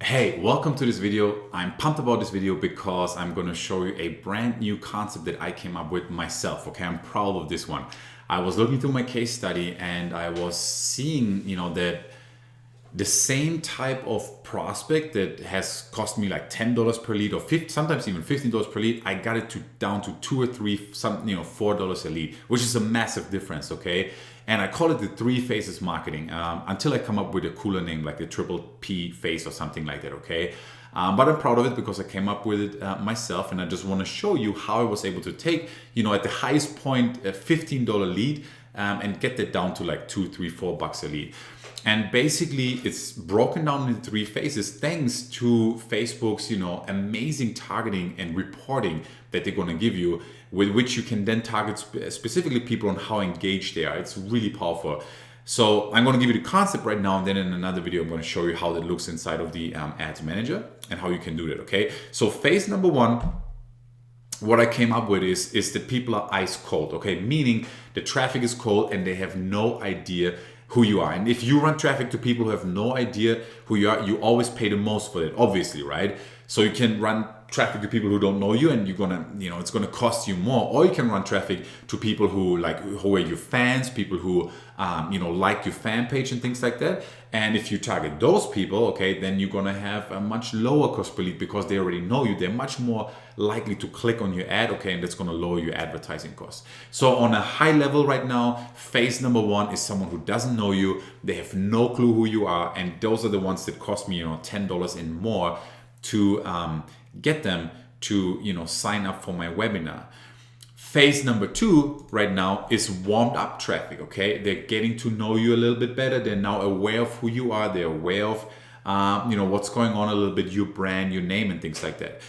Hey, welcome to this video. I'm pumped about this video because I'm going to show you a brand new concept that I came up with myself. Okay, I'm proud of this one. I was looking through my case study and I was seeing, that the same type of prospect that has cost me like $10 per lead or sometimes even $15 per lead, I got it down to 2 or 3, $4 a lead, which is a massive difference, okay? And I call it the 3 phases marketing until I come up with a cooler name like the triple P phase or something like that, okay? But I'm proud of it because I came up with it myself, and I just want to show you how I was able to take, at the highest point, a $15 lead and get that down to like $2, $3, $4 a lead. And basically, it's broken down into 3 phases thanks to Facebook's, amazing targeting and reporting that they're going to give you, with which you can then target specifically people on how engaged they are. It's really powerful. So I'm going to give you the concept right now, and then in another video, I'm going to show you how that looks inside of the ads manager and how you can do that. Okay. So phase number 1, what I came up with is that people are ice cold. Okay. Meaning the traffic is cold and they have no idea who you are. And if you run traffic to people who have no idea who you are, you always pay the most for it, obviously, right? So you can run traffic to people who don't know you and you're gonna, it's gonna cost you more. Or you can run traffic to people who are your fans, people who, like your fan page and things like that. And if you target those people, okay, then you're gonna have a much lower cost per lead because they already know you. They're much more likely to click on your ad, okay, and that's gonna lower your advertising costs. So on a high level right now, phase number 1 is someone who doesn't know you, they have no clue who you are, and those are the ones that cost me, $10 and more to get them to, sign up for my webinar. Phase number 2 right now is warmed up traffic, okay? They're getting to know you a little bit better. They're now aware of who you are. They're aware of, what's going on a little bit, your brand, your name, and things like that.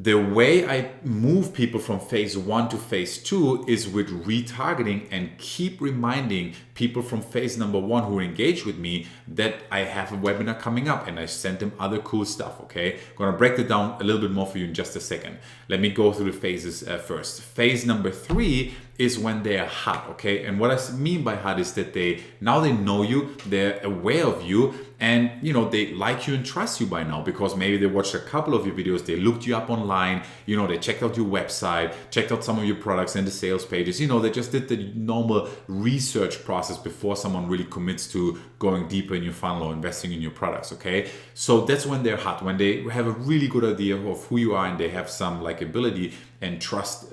The way I move people from phase 1 to phase 2 is with retargeting and keep reminding people from phase number 1 who engage with me that I have a webinar coming up and I sent them other cool stuff, okay? I'm gonna break that down a little bit more for you in just a second. Let me go through the phases first. Phase number 3 is when they are hot, okay? And what I mean by hot is that they know you, they're aware of you, and they like you and trust you by now because maybe they watched a couple of your videos, they looked you up online, they checked out your website, checked out some of your products and the sales pages, they just did the normal research process before someone really commits to going deeper in your funnel or investing in your products, okay? So that's when they're hot, when they have a really good idea of who you are and they have some likability and trust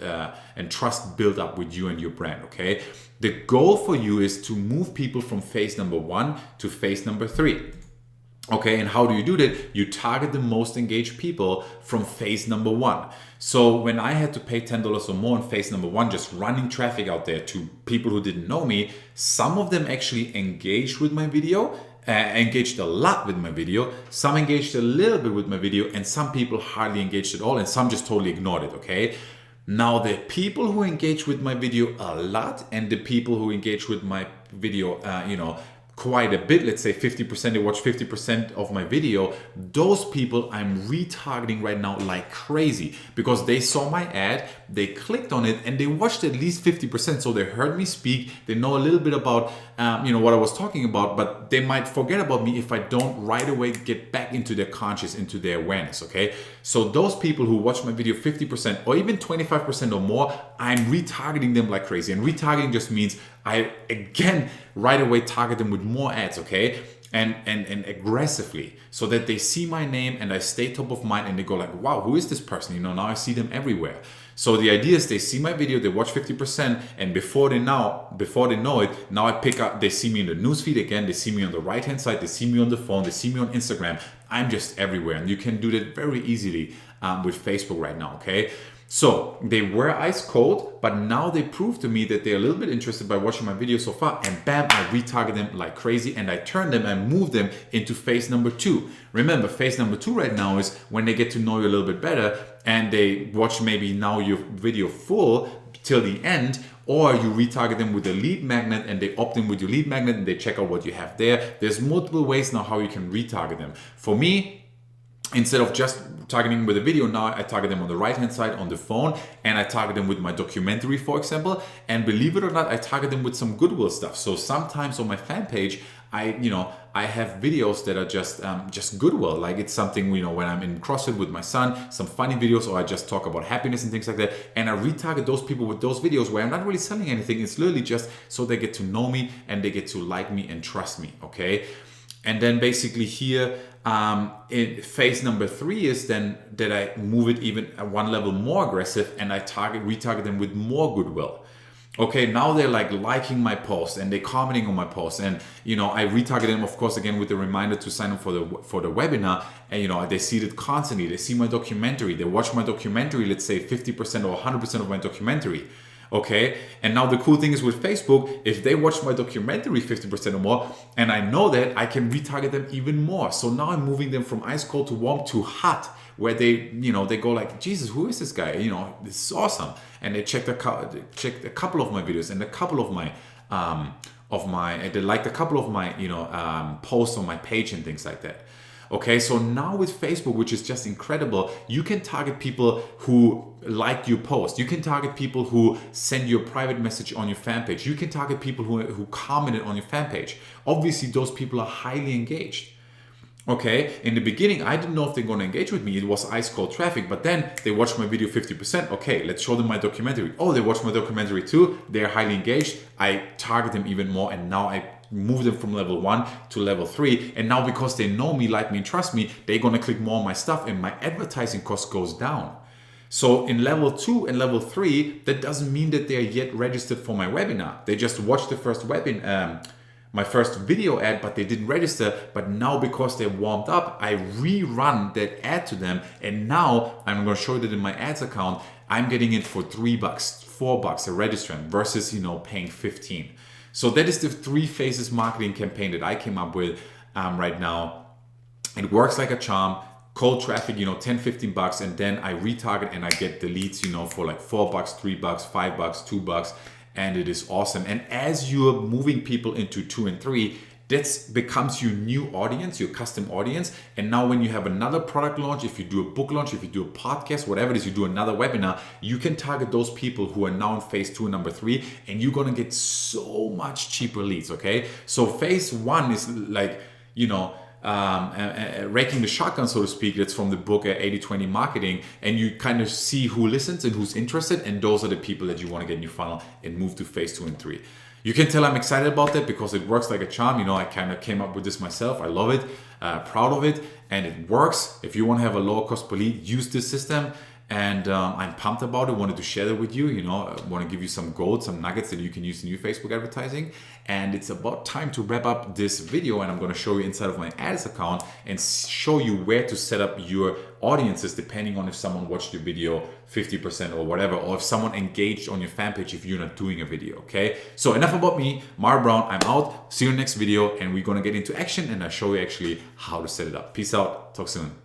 built up with you and your brand, okay? The goal for you is to move people from phase number 1 to phase number 3. Okay, and how do you do that? You target the most engaged people from phase number 1. So when I had to pay $10 or more in phase number 1, just running traffic out there to people who didn't know me, some of them actually engaged with my video, engaged a lot with my video, some engaged a little bit with my video, and some people hardly engaged at all, and some just totally ignored it, okay? Now, the people who engage with my video a lot and the people who engage with my video, quite a bit, let's say 50%, they watch 50% of my video, those people I'm retargeting right now like crazy because they saw my ad, they clicked on it, and they watched at least 50%. So they heard me speak, they know a little bit about what I was talking about, but they might forget about me if I don't right away get back into their conscious, into their awareness, okay? So those people who watch my video 50% or even 25% or more, I'm retargeting them like crazy. And retargeting just means I, again, right away target them with more ads, okay? And aggressively, so that they see my name and I stay top of mind and they go like, wow, who is this person? Now I see them everywhere. So the idea is they see my video, they watch 50%, and before they know it, now I pick up, they see me in the newsfeed again, they see me on the right-hand side, they see me on the phone, they see me on Instagram. I'm just everywhere, and you can do that very easily with Facebook right now, okay? So they were ice cold, but now they prove to me that they're a little bit interested by watching my video so far, and bam, I retarget them like crazy and I turn them and move them into phase number 2. Remember, phase number 2 right now is when they get to know you a little bit better and they watch maybe now your video full till the end, or you retarget them with a lead magnet and they opt in with your lead magnet and they check out what you have there. There's multiple ways now how you can retarget them. For me, instead of just targeting with a video, now I target them on the right hand side on the phone, and I target them with my documentary, for example. And believe it or not, I target them with some goodwill stuff. So sometimes on my fan page, I have videos that are just goodwill. Like it's something, when I'm in CrossFit with my son, some funny videos, or I just talk about happiness and things like that. And I retarget those people with those videos where I'm not really selling anything. It's literally just so they get to know me and they get to like me and trust me. Okay. And then basically here, in phase number 3 is then that I move it even one level more aggressive, and I retarget them with more goodwill. Okay, now they're like liking my post and they're commenting on my post, and I retarget them, of course, again with the reminder to sign up for the webinar. And they see it constantly. They see my documentary. They watch my documentary. Let's say 50% or 100% of my documentary. Okay, and now the cool thing is with Facebook, if they watch my documentary 50% or more, and I know that, I can retarget them even more. So now I'm moving them from ice cold to warm to hot, where they go like, Jesus, who is this guy? This is awesome. And they checked a couple of my videos and a couple of my they liked a couple of my posts on my page and things like that. Okay, so now with Facebook, which is just incredible, you can target people who like your post. You can target people who send you a private message on your fan page. You can target people who commented on your fan page. Obviously, those people are highly engaged. Okay, in the beginning, I didn't know if they're going to engage with me. It was ice cold traffic, but then they watched my video 50%. Okay, let's show them my documentary. Oh, they watched my documentary too. They're highly engaged. I target them even more, and now I move them from level 1 to level 3. And now because they know me, like me, and trust me, they're going to click more on my stuff, and my advertising cost goes down. So in level 2 and level 3, that doesn't mean that they're yet registered for my webinar. They just watched the first my first video ad, but they didn't register. But now because they're warmed up, I rerun that ad to them. And now I'm going to show you that in my ads account, I'm getting it for $3, $4 a registrant versus, paying 15. So that is the 3 phases marketing campaign that I came up with right now. It works like a charm. Cold traffic, $10, $15, and then I retarget and I get the leads, for like $4, $3, $5, $2, and it is awesome. And as you're moving people into 2 and 3, that becomes your new audience, your custom audience. And now when you have another product launch, if you do a book launch, if you do a podcast, whatever it is, you do another webinar, you can target those people who are now in phase 2 and number 3, and you're gonna get so much cheaper leads, okay? So phase 1 is like, raking the shotgun, so to speak. That's from the book 80/20 Marketing, and you kind of see who listens and who's interested, and those are the people that you want to get in your funnel and move to phase 2 and 3. You can tell I'm excited about that because it works like a charm. I kind of came up with this myself. I love it, proud of it, and it works. If you want to have a lower cost per lead, use this system. And I'm pumped about it. Wanted to share that with you. I want to give you some gold, some nuggets that you can use in your Facebook advertising. And it's about time to wrap up this video. And I'm going to show you inside of my ads account and show you where to set up your audiences depending on if someone watched your video 50% or whatever, or if someone engaged on your fan page if you're not doing a video. Okay. So enough about me, Mara Brown. I'm out. See you in the next video, and we're going to get into action, and I'll show you actually how to set it up. Peace out. Talk soon.